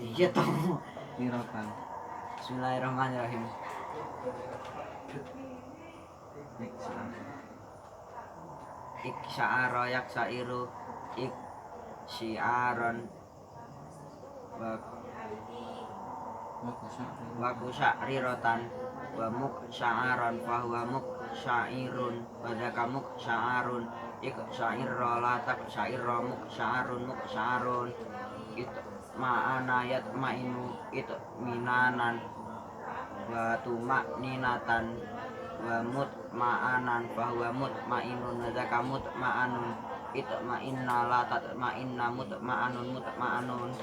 Iya toh. Rirotan. Bismillahirrahmanirrahim. Isya'ara yaksairu syi'aron wa kusya'irotan wa muksya'iron fahuwa muksyairun wa dzaka muksyairun iksyairra la taksyairra muksyairun ma'ana yatma'inu minanan wa tuma'ninatan wa mutma'anan fahuwa mutma'inun wa dzaka mutma'anun itma'inna la tatma'inna mutma'anun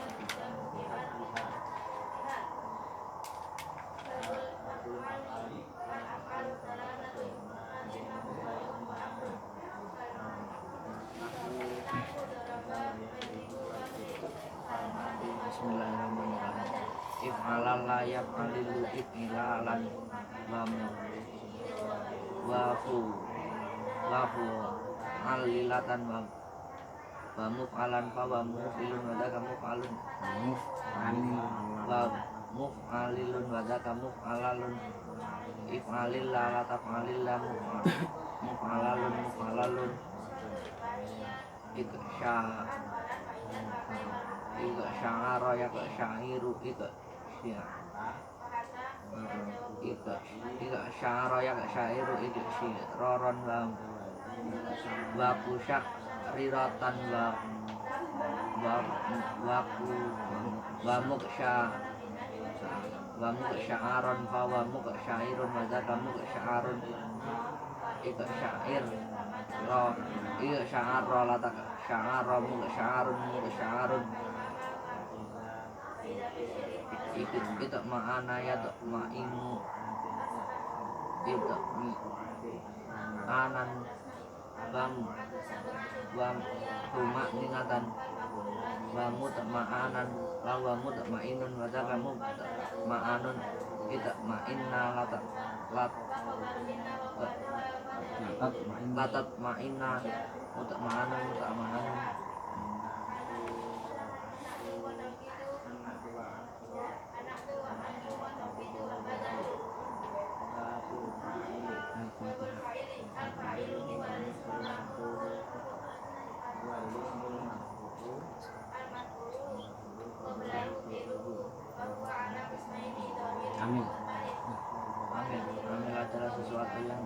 Bismillahirrahmanirrahim. If'alal la yaf'alilu if'ilalan wafu alilatan wa muf'alan fa wa muf'ilun wa dzaka muf'alun wa muf'alilun wa dzaka muf'alalun if'alil la taf'alil la muf'alalun isya'ara yaksya'iru isya'ara yaksya'iru isya'ron wa kusya'irotan wa muksya'aron fa wa muksyairun wa dzaka muksya'arun isya'arra la taksya'arra muksya'arun itu ma'ana yatma'inu anan wa tuma'ninatan wa mutma'anan wa mutma'inun wa dzaka mutma'anun itma'inna latatma'inna mutma'anun Amin adalah sesuatu yang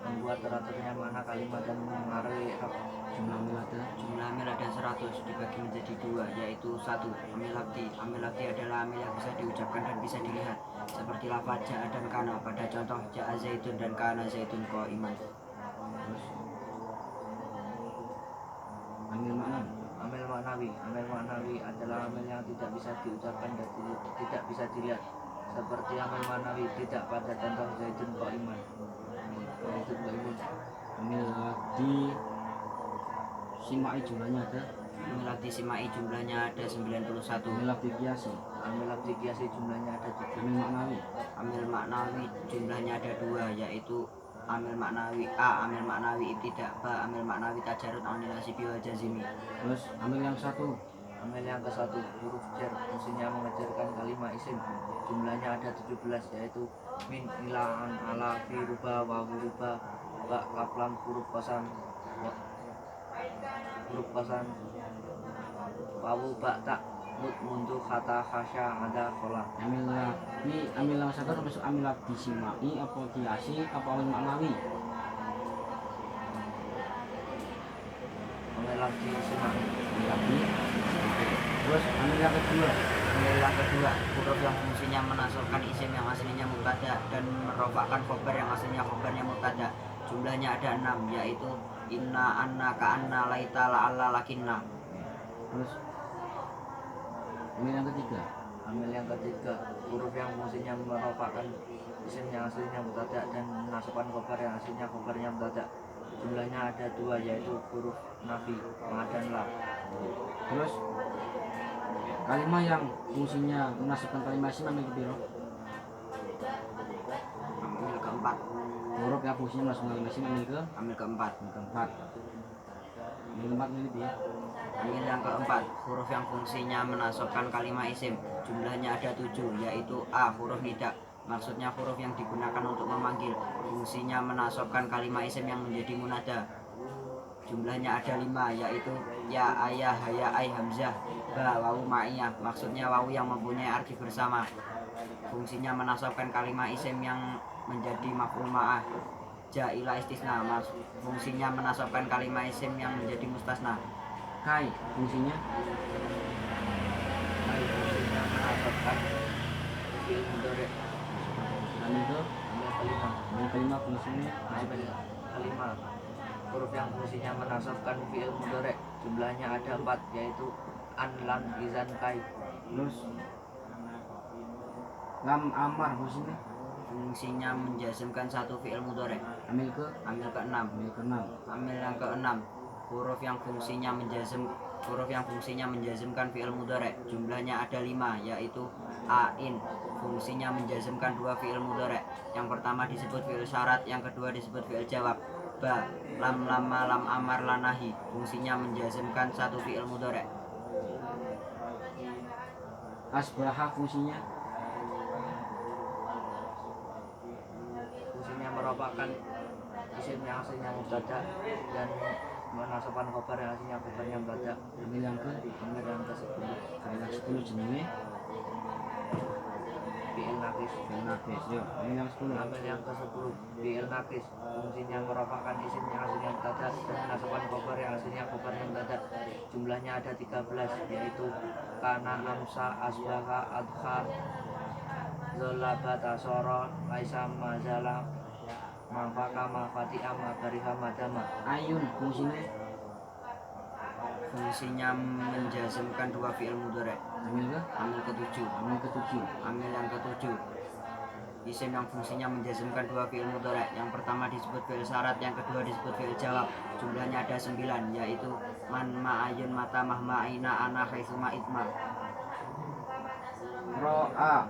membuat teraturnya makna kalimat dan mengaruhi jumlah amil ada 100 dibagi menjadi 2, yaitu 1 amil labdi adalah amil yang bisa diucapkan dan bisa dilihat seperti lafaz ja'a dan kana pada contoh ja'a zaitun dan kana zaitun qa'iman. Amil maknawi adalah amil yang tidak bisa diucapkan dan tidak bisa dilihat seperti amil maknawi tidak pada contoh zaitun qa'iman. Amil labdi simai jumlahnya ada. Amil labdi simai jumlahnya ada 91. Amil labdi kiasi jumlahnya ada 7. Amil maknawi jumlahnya ada 2, yaitu amil maknawi A, amil maknawi tidak ba, amil maknawi tajarud anil nasibi wa jazimi. Terus amil yang ke satu huruf jar fungsinya mengejarkan kalimat isim, jumlahnya ada 17, yaitu min ila an ala fi ruba wa huruba ba kaplam huruf kosan wawu ba tak mut mundu kata khasya ada kola. Amil yang satu termasuk amil labdi simai apa kiasi apa amil maknawi? Amil labdi simai. Terus amil yang kedua huruf yang fungsinya menasurkan isim yang aslinya mubtada dan merofakkan khobar yang aslinya khobarnya mubtada, jumlahnya ada 6, yaitu inna, anna, ka'anna, laita, la'alla, lakinna. Terus amil yang ketiga huruf yang fungsinya merofakkan isim yang aslinya mubtada dan menasabkan khobar yang aslinya khobarnya mubtada, jumlahnya ada 2, yaitu huruf nafi, ma dan la. Terus kalimat yang fungsinya menasabkan kalimat isim amil kepiro? Amil keempat. Huruf yang fungsinya menasabkan kalimat isim amil keempat. Amil keempat ini dia. Ambil yang keempat, huruf yang fungsinya menasobkan kalimat isim. Jumlahnya ada 7, yaitu A. Huruf nida, maksudnya huruf yang digunakan untuk memanggil. Fungsinya menasobkan kalimat isim yang menjadi munada. Jumlahnya ada 5, yaitu ya, ayah, haya, ai, hamzah. Ba. Wawu ma'iyah, maksudnya wawu yang mempunyai arti bersama. Fungsinya menasobkan kalimat isim yang menjadi maf'ul ma'ah. Ja ila istisna, fungsinya menasobkan kalimat isim yang menjadi mustasna. Kai fungsinya Kai fungsinya menasobkan fi'il mudhari'. amil ke Kelima, amil kelima fungsinya kelima, huruf yang fungsinya menasobkan fi'il mudhari'. Jumlahnya ada 4, yaitu an, lam, izan, kai. terus lam amar Fungsinya menjazmkan satu fi'il mudhari'. amil ke Amil ke-6. Amil yang ke-6, huruf yang fungsinya menjazmkan fi'il mudhari'. Jumlahnya ada 5, yaitu ain. Fungsinya menjazmkan 2 fi'il mudhari'. Yang pertama disebut fi'il syarat, yang kedua disebut fi'il jawab. Ba. Lam, lama, lam amar, lanahi. Fungsinya menjazmkan 1 fi'il mudhari'. asbaha fungsinya Merupakan isim yang aslinya mubtada dan menasobkan khobar yang aslinya khobarnya mubtada. amil yang ke Amil yang ke-10, amil yang 10 jenenge fi'il nakis. yo amil yang 10 Amil yang ke-10, fi'il nakis. Fungsinya merupakan isim yang aslinya mubtada dan menasobkan khobar yang aslinya khobarnya mubtada. Jumlahnya ada 13, yaitu kana, amsa, asbaha, adha, zolaba, tasoro, laisa, mazala, mafaka, mafati'a, mabariha, madama. ayun Fungsinya menjazmkan 2 fi'il mudhari'. amil ke Amil ke-7. Amil yang ke-7, isim yang fungsinya menjazmkan 2 fi'il mudhari'. Yang pertama disebut fi'il syarat, yang kedua disebut fi'il jawab. Jumlahnya ada 9, yaitu man, ma, ayun, mata, mahma, aina, ana, haitsuma, itma. ro'a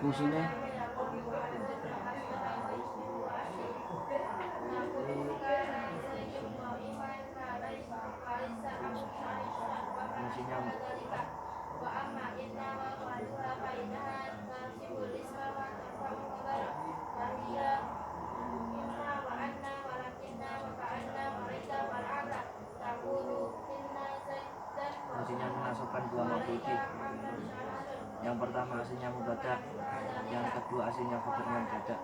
fungsinya Fungsinya menasobkan 2 maf'ul bih. Yang pertama aslinya mubtada, yang kedua aslinya khobarnya mubtada.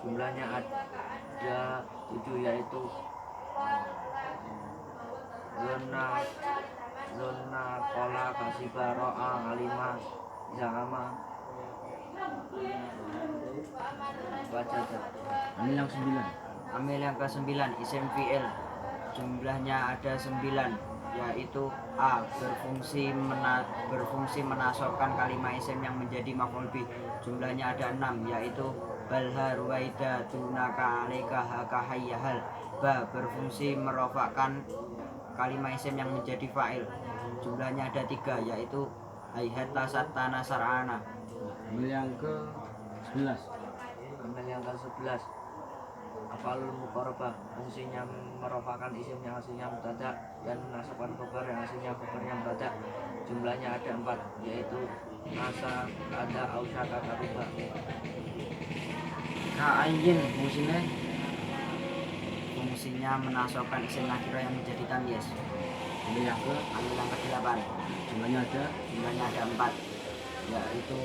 Jumlahnya ada 7, yaitu zona, kola, kasiba, ro'a, alima, za'ama, wajada. amil yang 9 Amil yang ke-9, isim fi'il. Jumlahnya ada 9, yaitu A. Berfungsi menasobkan kalimat isim yang menjadi maf'ul bih. Jumlahnya ada 6, yaitu balha, ruwaida, tunaka, alaika, haka, hayyahal. Ba. Berfungsi merofakkan kalimat isim yang menjadi fa'il. Jumlahnya ada 3, yaitu hayhat, lasat, tana, sar'ana. amil yang ke 11 Amil yang ke-11, afalul muqarabah. Fungsinya merofakkan isim yang aslinya mubtada dan menasobkan khobar yang aslinya khobarnya mubtada. Jumlahnya ada 4, yaitu asa, ada, ausyaka, karuba. ka'ayyin Fungsinya menasobkan isim nakirah yang menjadi tamyiz. amil yang ke Amil yang ke-8, jumlahnya ada 4, yaitu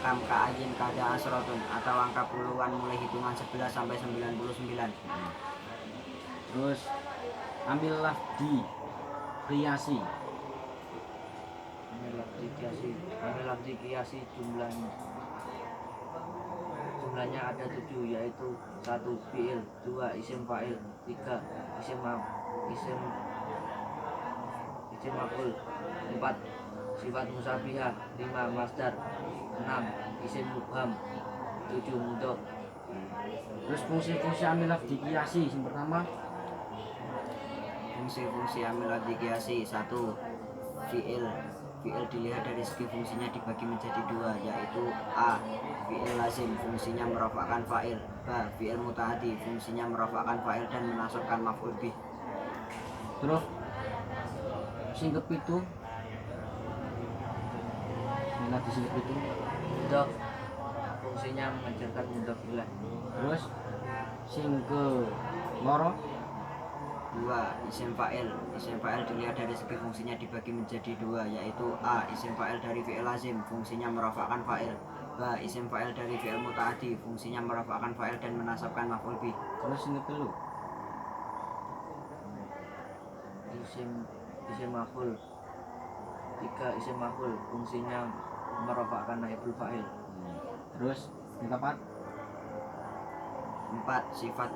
kam, ka'ayin, kada, asrotun, atau angka puluhan mulai hitungan 11 sampai 99. terus amil lafdi qiyasi Amil lafzi qiyasi, jumlahnya ada 7, yaitu 1 fi'il, 2 isim fa'il, 3 isim maf'ul, 4 sifat musabihah, 5 masdar, 6 isim mubham, 7 mudhof. terus fungsi-fungsi amil lafdi qiyasi yang pertama Fungsi amil lafzi qiyasi: 1 fi'il fi'il dilihat dari segi fungsinya dibagi menjadi dua, yaitu a. fi'il lazim fungsinya merofakkan fa'il, b. fi'il mutaati fungsinya merofakkan fa'il dan menasabkan maf'ul bih. Terus sing kepitu lagi sing kepitu Mudhof fungsinya mengajarkan mudhof ilaih. terus sing ke loro 2. Isim fa'il dilihat dari segi fungsinya dibagi menjadi dua, yaitu a. isim fa'il dari fi'il lazim fungsinya merofakkan fa'il, b. isim fa'il dari fi'il mutaati fungsinya merofakkan fa'il dan menasabkan maf'ul bih. terus sing ketelu Isim maf'ul. 3. Isim maf'ul fungsinya merofakkan naibul fa'il. terus sing keempat 4. Sifat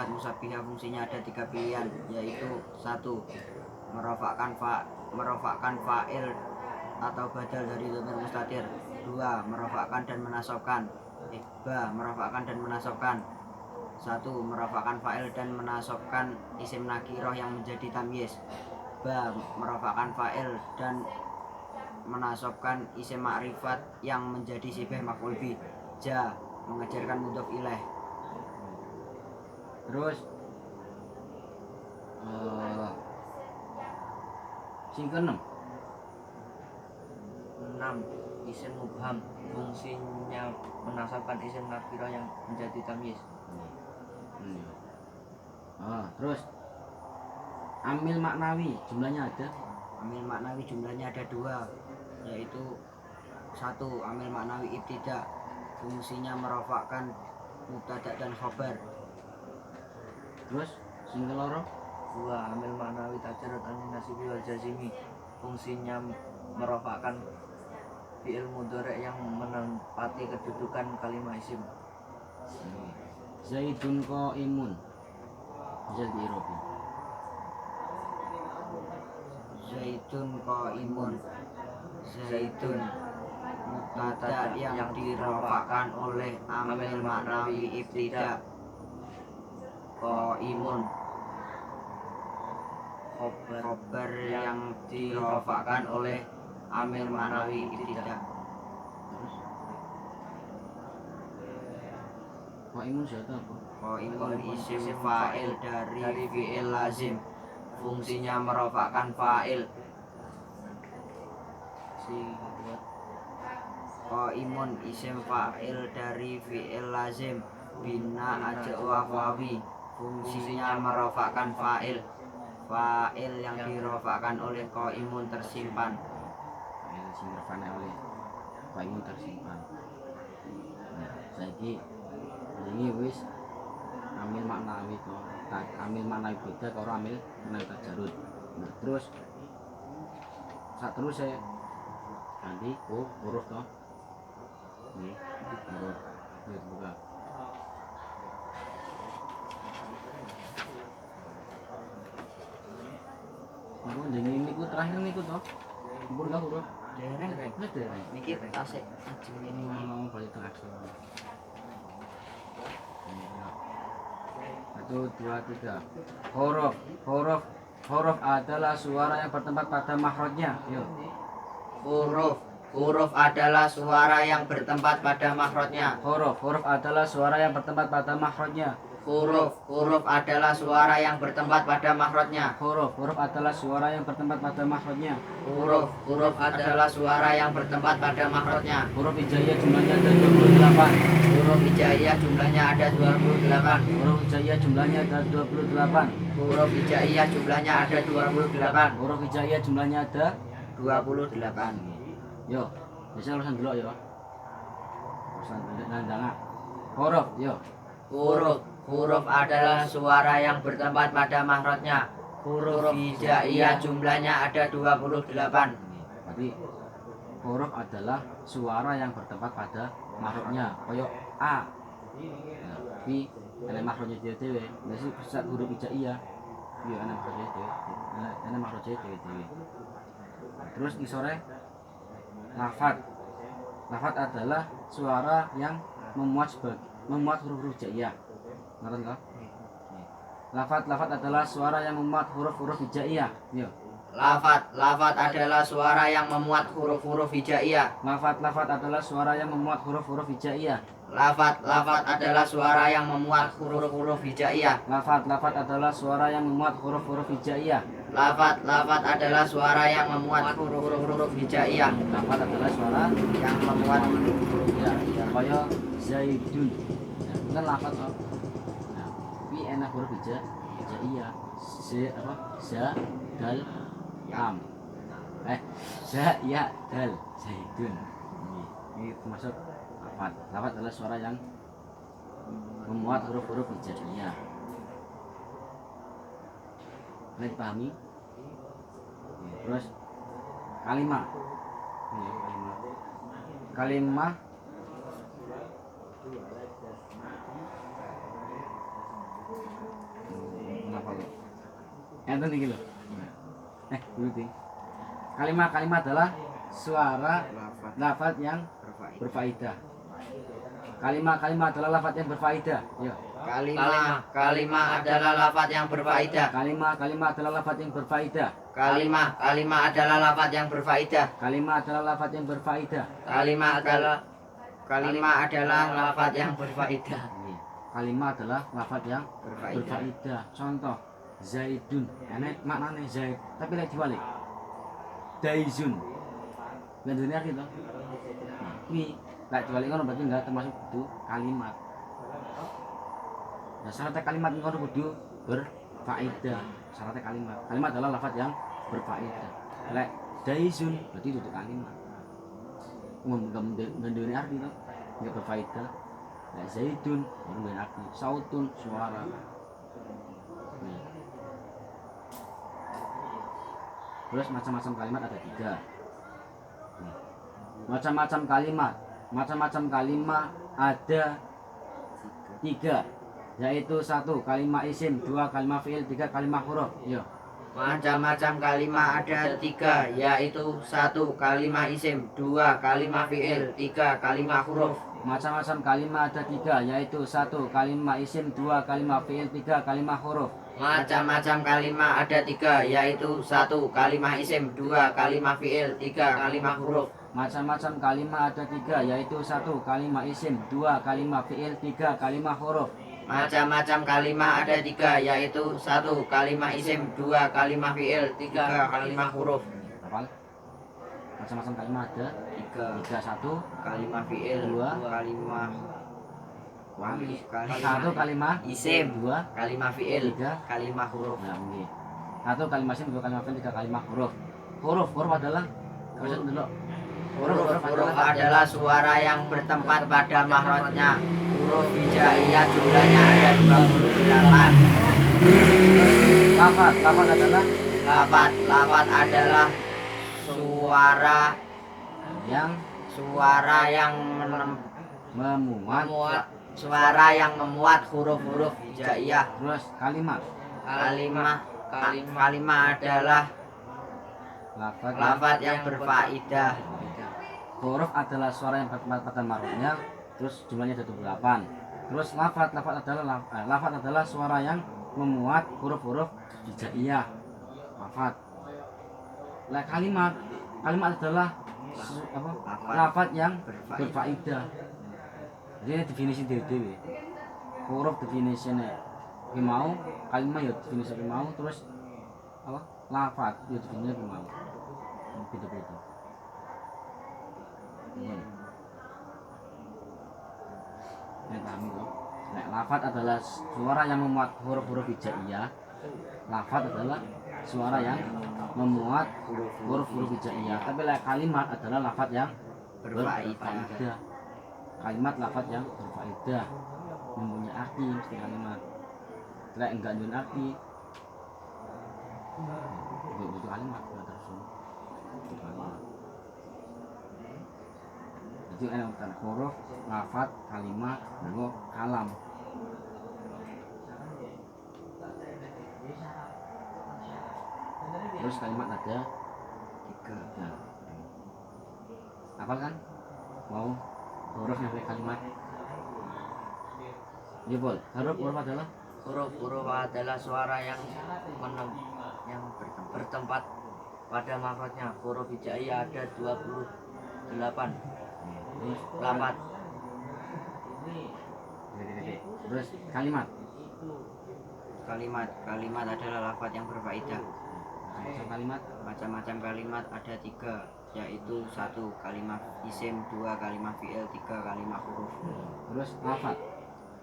musabbihah fungsinya ada 3 pilihan, yaitu 1. merofakkan fa'il atau badal dari dhamir mustatir, 2. merofakkan dan menasabkan, merofakkan dan menasabkan 1. merofakkan fa'il dan menasabkan isim nakiroh yang menjadi tamyiz, b. merofakkan fa'il dan menasabkan isim ma'rifat yang menjadi sibah maf'ul bih, j. mengajarkan mudhof ilaih. terus sing keenem 6. Isim mubham fungsinya menasabkan isim nakirah yang menjadi tamyiz. Terus amil maknawi jumlahnya ada Amil maknawi jumlahnya ada 2, yaitu 1. amil maknawi ibtida fungsinya merofakkan mubtada dan khobar, terus sing keloro 2. Amil maknawi tajarrud an nasibi wal jazimi fungsinya merofakkan fi'il mudhari' yang menempati kedudukan kalimat isim. Zaidun qaimun bisa diirobi zaitun qaimun, zaitun mubtada yang dirofakkan oleh amil maknawi ibtida, qaimun khobar yang dirofakkan oleh amil maknawi ibtida. qaimun siapa apa Qaimun isim fa'il dari fi'il lazim fungsinya merofakkan fa'il. Qaimun isim fa'il dari fi'il lazim bina ajwa wawi fungsinya merofakkan fa'il. Fa'il yang dirofakkan oleh qaimun tersimpan. fa'il sing dirofakne oleh qaimun tersimpan. Saiki ini wis amil maknawi to amil maknawi beda karo amil maknawi tajarud. Terus sak terus saya ganti huruf to ini huruf buka aku jenenge niku terakhir niku to mpun ka huruf Dereng wis dereng niki tasik ajeng ini. ngomong balik tengah 1, 2, 3 huruf adalah suara yang bertempat pada makhrajnya. Yuk. Huruf adalah suara yang bertempat pada makhrajnya. Huruf adalah suara yang bertempat pada makhrajnya. Huruf adalah suara yang bertempat pada makhrajnya. Huruf adalah suara yang bertempat pada makhrajnya. Huruf adalah suara yang bertempat pada makhrajnya. Huruf hijaiyah jumlahnya ada 28. Huruf hijaiyah jumlahnya ada 28. Huruf hijaiyah jumlahnya ada 28. Huruf hijaiyah jumlahnya ada 28. Huruf hijaiyah jumlahnya ada 28. Yo, bisa urusan dulu ya. Urusan nandanga. Yo. Huruf adalah suara yang bertempat pada makhrajnya. Huruf hijaiyah jumlahnya ada 28. Berarti huruf adalah suara yang bertempat pada makhrajnya. Koyo A. Tapi ana makhrajnya dhewe. Nek sing huruf hijaiyah iya ana makhrajnya dhewe. Ana makhrajnya dhewe. Terus isore lafat adalah suara yang memuat huruf-huruf hijaiyah. Ngerti kah? Lafat adalah suara yang memuat huruf-huruf hijaiyah. Yo. Lafat adalah suara yang memuat huruf-huruf hijaiyah. Lafat adalah suara yang memuat huruf-huruf hijaiyah. Lafat adalah suara yang memuat huruf-huruf hijaiyah. Lafat adalah suara yang memuat huruf-huruf hijaiyah. Lafat adalah suara yang memuat huruf-huruf hijaiyah. Lafat adalah suara Yang memuat huruf-huruf ya, hijaiyah. kaya zaidun. Ya, kan lafat oh. Nah, ini enak huruf hijaiyah. Za dal lam. Za ya dal zaidun. Ini termasuk lafat. Lafat adalah suara yang memuat huruf-huruf hijaiyah. Ini dipahami? Terus kalimah. Ini kalimah. Kenapa lo? Enten iki lho. Dulu ting. Kalimah adalah suara lafaz yang berfaedah. Kalimah adalah lafaz yang berfaedah. Ya. Kalimah adalah lafaz yang berfaedah. Kalimah adalah lafaz yang berfaedah. Kalimah adalah lafaz yang berfaedah. Kalimah adalah lafaz yang berfaedah. Kalimah adalah lafaz yang berfaedah. Kalimah adalah lafaz yang Berfaedah. berfaedah. Contoh zaidun. Enek maknane zaid, tapi lek diwalik. Daizun. Lah dunia gitu. Ini lek diwalik ngono berarti enggak termasuk itu kalimat. Nah, syaratnya kalimat ngono kudu berfaedah. Syaratnya kalimat adalah lafaz yang berfaedah. Lek daizun berarti itu kalimat. Mendune arti itu enggak berfaedah. Lek zaidun mendune arti sautun suara. Terus macam-macam kalimat ada 3. Macam-macam kalimat ada 3, yaitu 1 kalimat isim, 2 kalimat fi'il, 3 kalimat huruf. Yo. Macam-macam kalimat ada 3, yaitu 1 kalimat isim, 2 kalimat fi'il, 3 kalimat huruf. Macam-macam kalimat ada 3, yaitu 1 kalimat isim, 2 kalimat fi'il, 3 kalimat huruf. Macam-macam kalimat ada 3, yaitu 1 kalimat isim, 2 kalimat fi'il, 3 kalimat huruf. Macam-macam kalimat ada 3, yaitu 1 kalimat isim, 2 kalimat fi'il, 3 kalimat huruf. Macam-macam kalimat ada 3, yaitu 1 kalimat isim, 2 kalimat fi'il, 3 kalimat huruf. Hafal? Macam-macam kalimat ada 3, 1 Kalimat fi'il, 2 kalimat 1 kalimat isim, 2 kalimat fi'il, 3 kalimat huruf. nah ini 1 kalimat isim, 2 kalimat fi'il, 3 kalimat huruf. Huruf adalah maksud dulu. Huruf adalah suara yang bertempat pada mahrotnya. Huruf hijaiyah jumlahnya ada 28. Lafaz adalah Lafaz adalah suara yang memuat. suara yang memuat huruf-huruf hijaiyah. Terus kalimat Kalimat adalah lafaz yang berfaedah. Huruf adalah suara yang bertempat pada mahrotnya. Terus jumlahnya ada 28. Terus lafaz adalah suara yang memuat huruf-huruf hijaiyah. Lafaz. Lah kalimat adalah lafaz yang berfaedah. Jadi ini definisi dewe. Huruf definisinya ki mau, kalimat ya definisi ki mau, terus apa? Lafaz ya definisinya ki mau. Beda-beda. Nek paham kok. Nek lafaz adalah suara yang memuat huruf-huruf hijaiyah. Lafaz adalah suara yang memuat huruf-huruf hijaiyah. Tapi kalimat adalah lafaz yang berfaedah. Kalimat lafaz yang berfaedah, mempunyai arti mesti kalimat. Lek enggak nyun arti, butuh kalimat enggak terus. Jadi ada huruf, lafaz, kalimat, dan kalam. Terus kalimat ada 3. Hafal kan? Mau huruf yang kalimat? Ya bol. Huruf adalah Huruf adalah suara yang bertempat pada lafadznya. Huruf hijaiyah ada 28 Terus lafadz. terus kalimat. Kalimat adalah lafadz yang berfaedah. Macam kalimat. Macam-macam kalimat ada 3, yaitu 1 kalimat isim, 2 kalimat fi'il, 3 kalimat huruf. Terus lafat.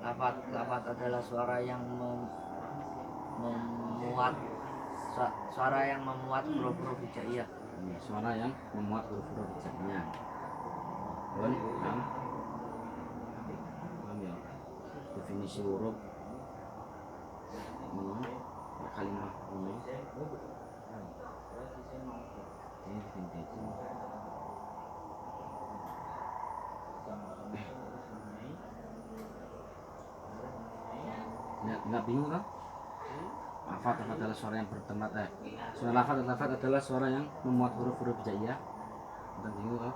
Lafadz adalah suara yang memuat huruf-huruf hijaiyah. Suara yang memuat huruf-huruf hijaiyah. Paham ya? Definisi huruf kalimat ini. Nggak bingung kan? Lafaz adalah suara yang bertemat lafaz adalah suara yang memuat huruf-huruf hijaiyah. Nggak bingung kan?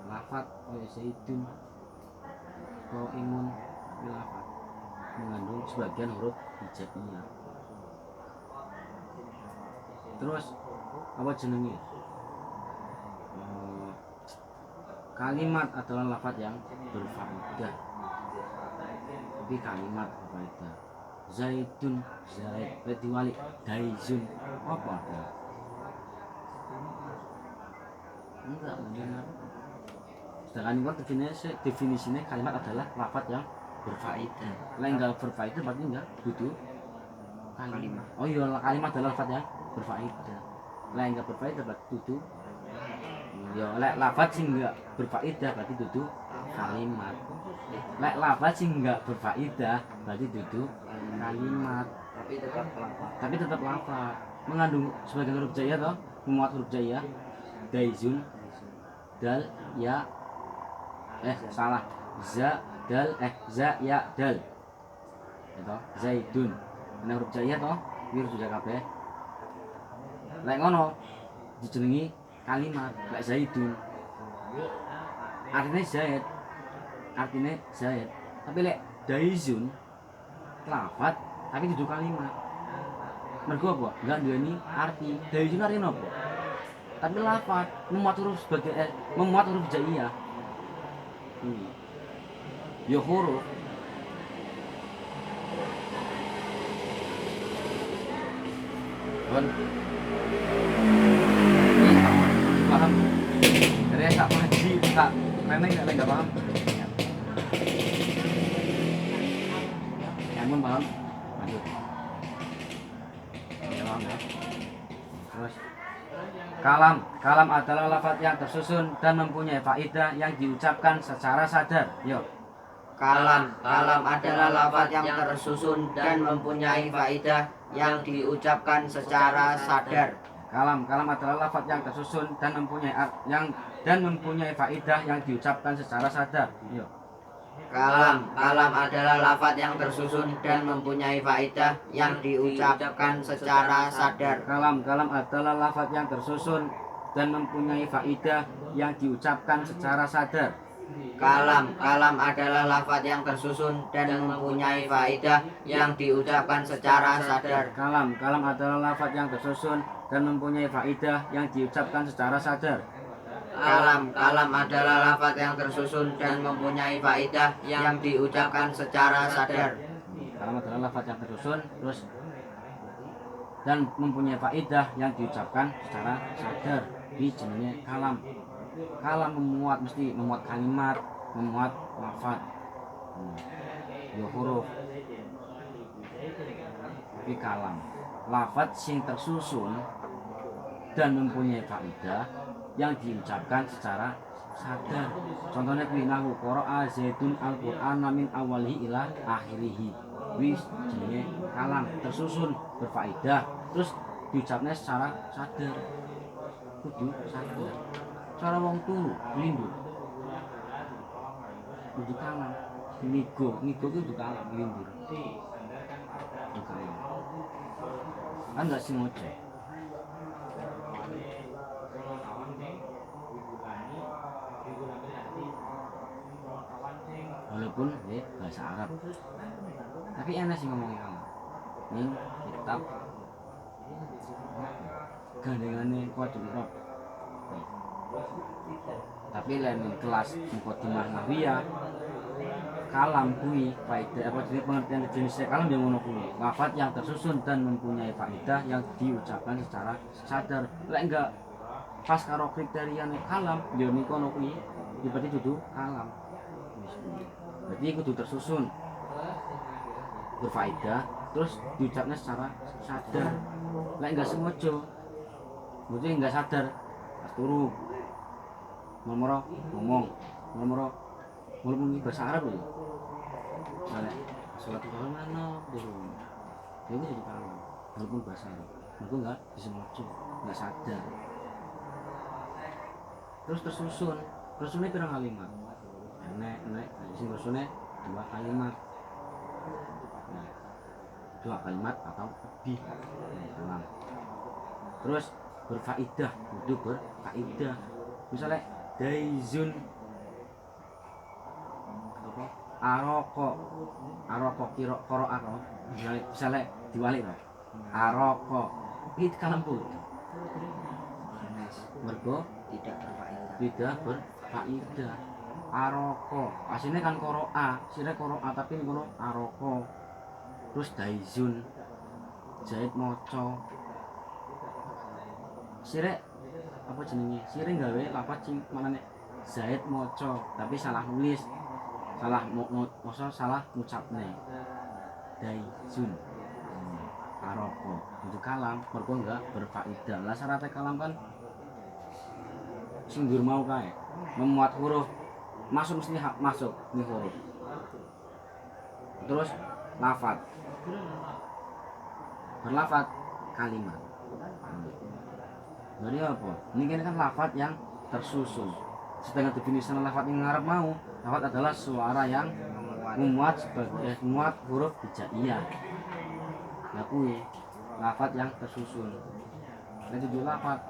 Lafaz zaitun qaimun lafaz mengandung sebagian huruf hijaiyah. Terus apa jenenge? Kalimat adalah lafaz yang berfaedah. Tapi kalimat berfaedah. Zaitun, zaid, diwali, daizun, apa? Enggak mendengar. Sedangkan ini definisinya kalimat adalah lafaz yang berfaedah. Lain enggak berfaedah berarti enggak butuh kalimat. Oh iya, kalimat adalah lafaz yang berfaedah. Lain enggak berfaedah berarti butuh. Ya, lek lafaz sing enggak berfaedah berarti butuh kalimat. Lek lafaz sing enggak berfaedah berarti butuh kalimat. Tapi tetap lafaz mengandung sebagian huruf hijaiyah toh, memuat huruf hijaiyah. Daizun, dal, ya, salah, za, dal, za, ya, dal. Itu zaidun. Ana huruf hijaiyah toh, huruf hijaiyah kabeh. Lek ngono dijenengi kalimat, lek zaidun. Artinya zaid. Tapi lek daizun lafaz tapi duduk kalimat. Mergo apa? Enggak duweni arti. Daizun artinya apa? Tapi lafaz memuat huruf sebagai memuat huruf hijaiyah. Ya huruf paham? Dari tak ngaji, tak memang enggak paham. Kamu paham? Lanjut. Ya paham ya. Terus kalam adalah lafaz yang tersusun dan mempunyai faedah yang diucapkan secara sadar. Yuk. Kalam adalah lafaz yang tersusun dan mempunyai faedah yang diucapkan secara sadar. Kalam adalah lafaz yang tersusun dan mempunyai faedah yang diucapkan secara sadar. Yuk. Kalam adalah lafaz yang tersusun dan mempunyai faedah yang diucapkan secara sadar. Kalam adalah lafaz yang tersusun dan mempunyai faedah yang diucapkan secara sadar. Kalam adalah lafaz yang tersusun dan mempunyai faedah yang diucapkan secara sadar. Kalam adalah lafaz yang tersusun dan mempunyai faedah yang diucapkan secara sadar. Kalam adalah lafaz yang tersusun dan mempunyai faedah yang diucapkan secara sadar. Kalam adalah lafaz yang tersusun terus dan mempunyai faedah yang diucapkan secara sadar. Di jenenge kalam. Kalam mesti memuat kalimat, memuat lafaz. Ya huruf. Tapi kalam lafaz sing tersusun dan mempunyai faedah yang diucapkan secara sadar. Contohnya kuwi nahu qara'a zaitun al-Qur'ana min awalihi ila akhirih. Wis jenenge kalam tersusun berfaedah terus diucapnya secara sadar. Kudu sadar. Cara wong turu lindu. Kudu kalam. Nigo kudu kalam lindu. Kan enggak sing ngoceh. Walaupun bahasa Arab tapi enak sih ngomongin kamu ini kitab gandengane kuadul rob. Tapi lain kelas muqaddimah nahwiyah kalam kuwi faedah apa jenis pengertian jenisnya kalam yang ngono kuwi lafaz yang tersusun dan mempunyai faedah yang diucapkan secara sadar. Lek enggak pas karo kriteria kalam yo niku ngono kuwi berarti dudu kalam. Berarti kudu tersusun berfaedah terus diucapnya secara sadar. Lek enggak sengaja berarti enggak sadar pas turu moro ngomong moro walaupun ini bahasa Arab ya misalnya sholat duha mana dulu ya itu jadi kalam walaupun bahasa Arab itu enggak disengaja enggak sadar. Terus tersusunnya pirang kalimat nek sing tersusunnya 2 kalimat nah, 2 kalimat atau lebih kalam. Terus berfaedah itu berfaedah misalnya daizun aroko kiro koro aro misalnya diwalik loh aroko itu kalam pun mergo tidak berfaedah aroko aslinya kan koro a sire koro a tapi ini koro aroko. Terus daizun jahit moco sire apa jenenge sire gawe lafaz sing manane zait moco tapi salah nulis salah salah ngucapne daizun aroko itu kalam mergo enggak berfaedah. Lah syarat kalam kan sing dur mau kae memuat huruf masuk mesti masuk nih huruf. Terus lafaz berlafaz kalimat jadi apa? Ini kan lafaz yang tersusun. Sedangkan definisi lafaz yang ngarep mau, lafaz adalah suara yang memuat sebagai memuat huruf hijaiyah. Nah kuwi lafaz yang tersusun. Nek itu lafaz